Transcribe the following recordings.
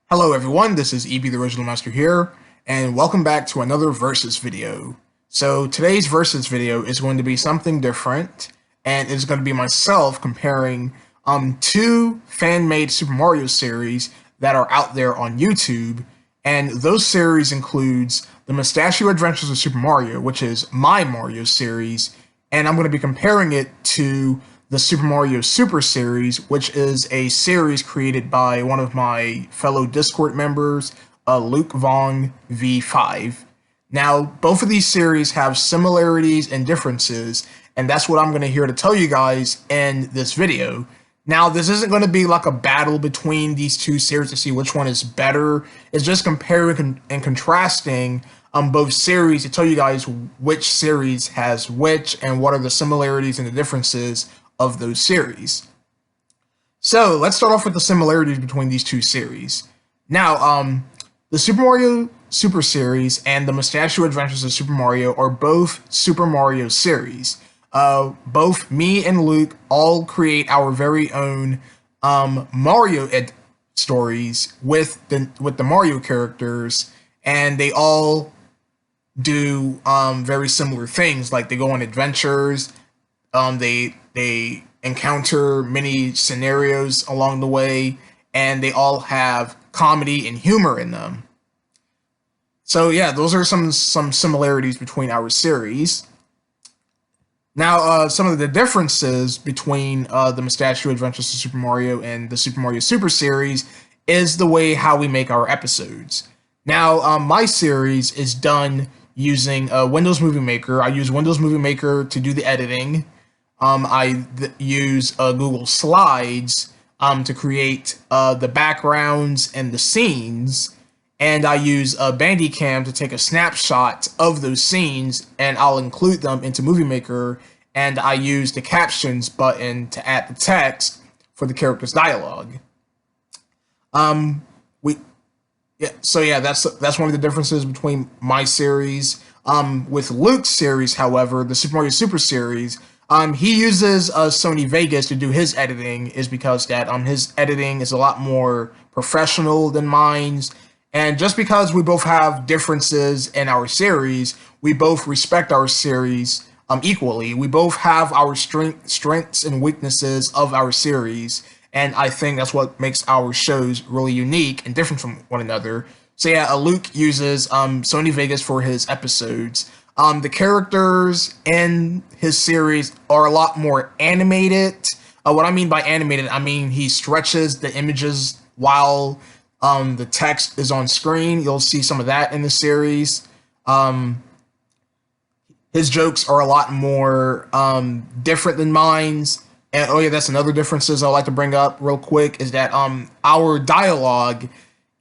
Hello everyone, this is EB the Original Master here, and welcome back to another Versus video. So today's Versus video is going to be something different, and it's going to be myself comparing two fan-made Super Mario series that are out there on YouTube, and those series includes the Mustachio Adventures of Super Mario, which is my Mario series, and I'm going to be comparing it to the Super Mario Super Series, which is a series created by one of my fellow Discord members, Luke Vong V5. Now, both of these series have similarities and differences, and that's what I'm going to here to tell you guys in this video. Now, this isn't going to be like a battle between these two series to see which one is better. It's just comparing and contrasting both series to tell you guys which series has which and what are the similarities and the differences of those series. So let's start off with the similarities between these two series. Now, the Super Mario Super Series and the Mustachio Adventures of Super Mario are both Super Mario series. Both me and Luke all create our very own Mario stories with the Mario characters, and they all do very similar things. Like they go on adventures. They encounter many scenarios along the way, and they all have comedy and humor in them. So yeah, those are some similarities between our series. Now, some of the differences between the Mustachio Adventures of Super Mario and the Super Mario Super Series is the way how we make our episodes. Now, my series is done using Windows Movie Maker. I use Windows Movie Maker to do the editing. I use Google Slides to create the backgrounds and the scenes, and I use Bandicam to take a snapshot of those scenes, and I'll include them into Movie Maker, and I use the captions button to add the text for the character's dialogue. That's one of the differences between my series. With Luke's series, however, the Super Mario Super Series, he uses Sony Vegas to do his editing, is because that his editing is a lot more professional than mine's. And just because we both have differences in our series, we both respect our series equally. We both have our strengths and weaknesses of our series, and I think that's what makes our shows really unique and different from one another. So yeah, Luke uses Sony Vegas for his episodes. The characters in his series are a lot more animated. What I mean by animated, I mean he stretches the images while the text is on screen. You'll see some of that in the series. His jokes are a lot more different than mine's. And oh yeah, that's another differences I'd like to bring up real quick is that our dialogue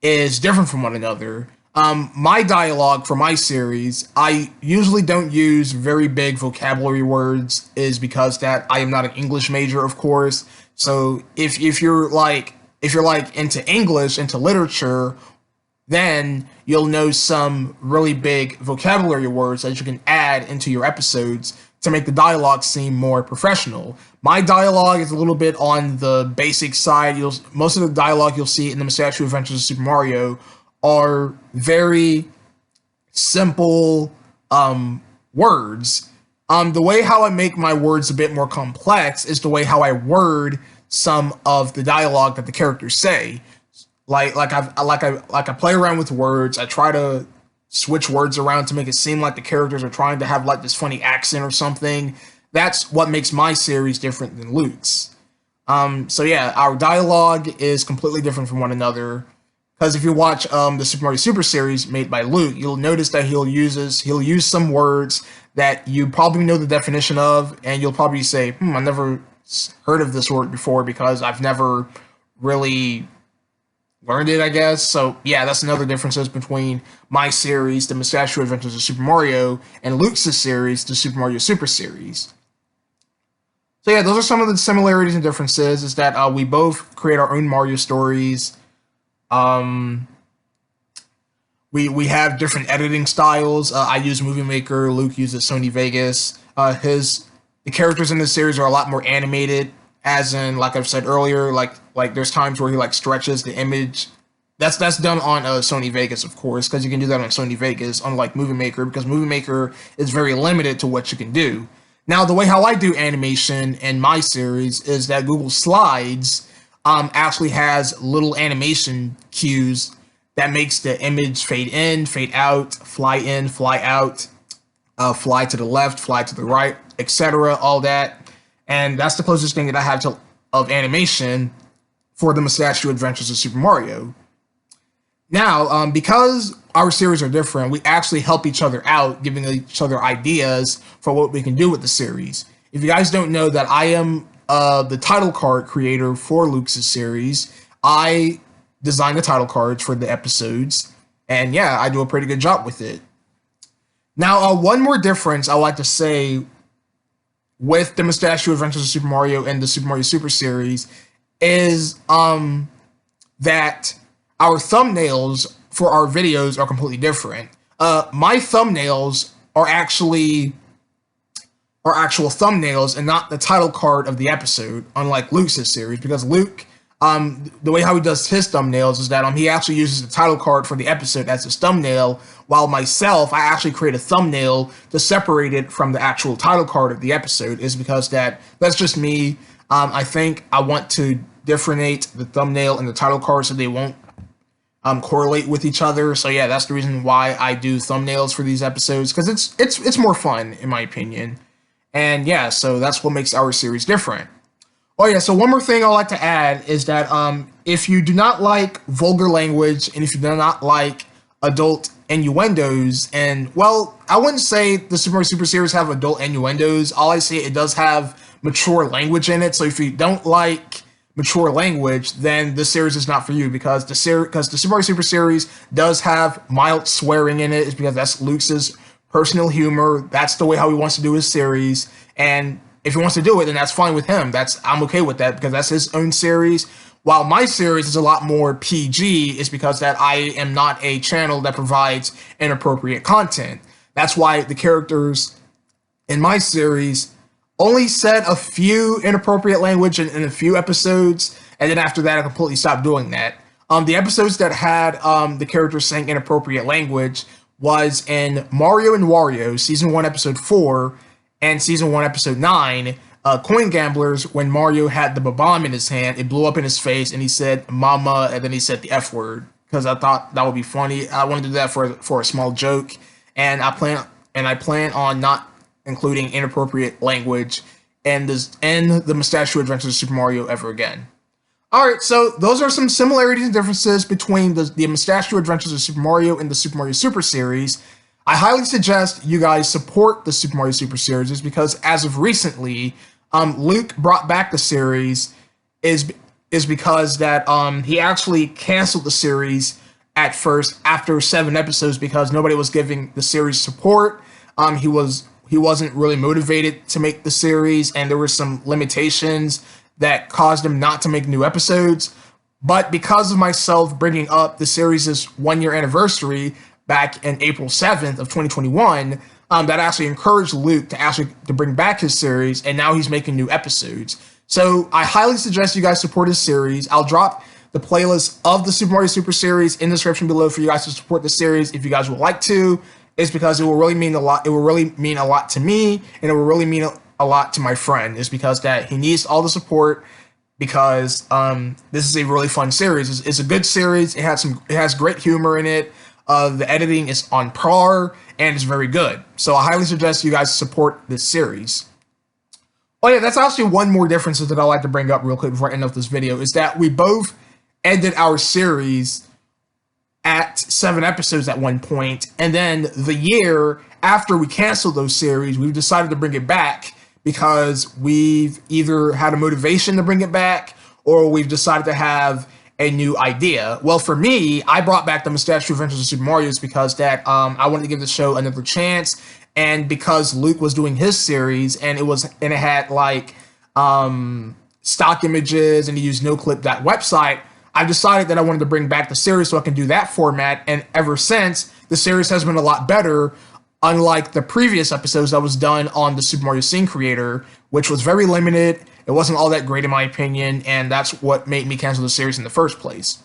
is different from one another. My dialogue for my series, I usually don't use very big vocabulary words, is because that I am not an English major, of course. So if you're into English, into literature, then you'll know some really big vocabulary words that you can add into your episodes to make the dialogue seem more professional. My dialogue is a little bit on the basic side. Most of the dialogue you'll see in the Mustachio Adventures of Super Mario are very simple words. The way how I make my words a bit more complex is the way how I word some of the dialogue that the characters say. I play around with words. I try to switch words around to make it seem like the characters are trying to have like this funny accent or something. That's what makes my series different than Luke's. So yeah, our dialogue is completely different from one another. Because if you watch the Super Mario Super Series made by Luke, you'll notice that he'll use some words that you probably know the definition of, and you'll probably say, I never heard of this word before because I've never really learned it, I guess. So yeah, that's another differences between my series, the Mustachio Adventures of Super Mario, and Luke's series, the Super Mario Super Series. So yeah, those are some of the similarities and differences, is that we both create our own Mario stories. We have different editing styles. I use Movie Maker. Luke uses Sony Vegas. The characters in this series are a lot more animated, as in, like I've said earlier, like there's times where he like stretches the image That's done on Sony Vegas, of course, because you can do that on Sony Vegas, unlike Movie Maker, because Movie Maker is very limited to what you can do. Now, the way how I do animation in my series is that Google Slides actually has little animation cues that makes the image fade in, fade out, fly out, fly to the left, fly to the right, etc. All that, and that's the closest thing that I have to of animation for the Mustachio Adventures of Super Mario. Now, because our series are different, we actually help each other out, giving each other ideas for what we can do with the series. If you guys don't know that I am the title card creator for Luke's series, I design the title cards for the episodes, and yeah, I do a pretty good job with it. Now, one more difference I like to say with the Mustachio Adventures of Super Mario and the Super Mario Super series is that our thumbnails for our videos are completely different. My thumbnails are actual thumbnails and not the title card of the episode, unlike Luke's series, because Luke, the way how he does his thumbnails is that he actually uses the title card for the episode as his thumbnail, while myself, I actually create a thumbnail to separate it from the actual title card of the episode, is because that's just me. I think I want to differentiate the thumbnail and the title card so they won't correlate with each other. So yeah, that's the reason why I do thumbnails for these episodes, because it's more fun in my opinion. And yeah, so that's what makes our series different. Oh yeah, so one more thing I'd like to add is that if you do not like vulgar language and if you do not like adult innuendos, and well, I wouldn't say the Super Mario Super series have adult innuendos. All I say, it does have mature language in it. So if you don't like mature language, then this series is not for you, because the Super Mario Super series does have mild swearing in it. It's because that's Luke's personal humor. That's the way how he wants to do his series, and if he wants to do it, then that's fine with him. I'm okay with that, because that's his own series. While my series is a lot more PG, is because that I am not a channel that provides inappropriate content. That's why the characters in my series only said a few inappropriate language in a few episodes, and then after that, I completely stopped doing that. The episodes that had the characters saying inappropriate language was in Mario and Wario, Season 1, Episode 4, and Season 1, Episode 9, Coin Gamblers, when Mario had the bomb in his hand, it blew up in his face, and he said "mama," and then he said the F word, because I thought that would be funny. I wanted to do that for a small joke, and I plan on not including inappropriate language in the Mustachio Adventures of Super Mario ever again. Alright, so those are some similarities and differences between the Mustachio Adventures of Super Mario and the Super Mario Super series. I highly suggest you guys support the Super Mario Super series, because as of recently, Luke brought back the series is because that he actually canceled the series at first after 7 episodes, because nobody was giving the series support. He wasn't really motivated to make the series, and there were some limitations that caused him not to make new episodes. But because of myself bringing up the series' 1-year anniversary back in April 7th of 2021, that actually encouraged Luke to bring back his series, and now he's making new episodes. So I highly suggest you guys support his series. I'll drop the playlist of the Super Mario Super series in the description below for you guys to support the series if you guys would like to. It's because it will really mean a lot. It will really mean a lot to me, and it will really mean a lot to my friend. It's because that he needs all the support, because this is a really fun series. It's a good series. It has great humor in it. The editing is on par, and it's very good. So I highly suggest you guys support this series. Oh yeah, that's actually one more difference that I'd like to bring up real quick before I end up this video, is that we both ended our series at 7 episodes at one point, and then the year after we canceled those series, we've decided to bring it back because we've either had a motivation to bring it back, or we've decided to have a new idea. Well, for me, I brought back the Mustachio Adventures of Super Mario because that I wanted to give the show another chance, and because Luke was doing his series, and it had like stock images, and he used noclip.website. I decided that I wanted to bring back the series so I can do that format, and ever since, the series has been a lot better, unlike the previous episodes that was done on the Super Mario Scene Creator, which was very limited. It wasn't all that great in my opinion, and that's what made me cancel the series in the first place.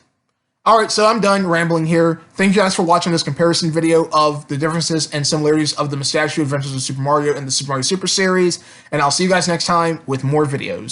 Alright, so I'm done rambling here. Thank you guys for watching this comparison video of the differences and similarities of the Mustachio Adventures of Super Mario and the Super Mario Super Series, and I'll see you guys next time with more videos.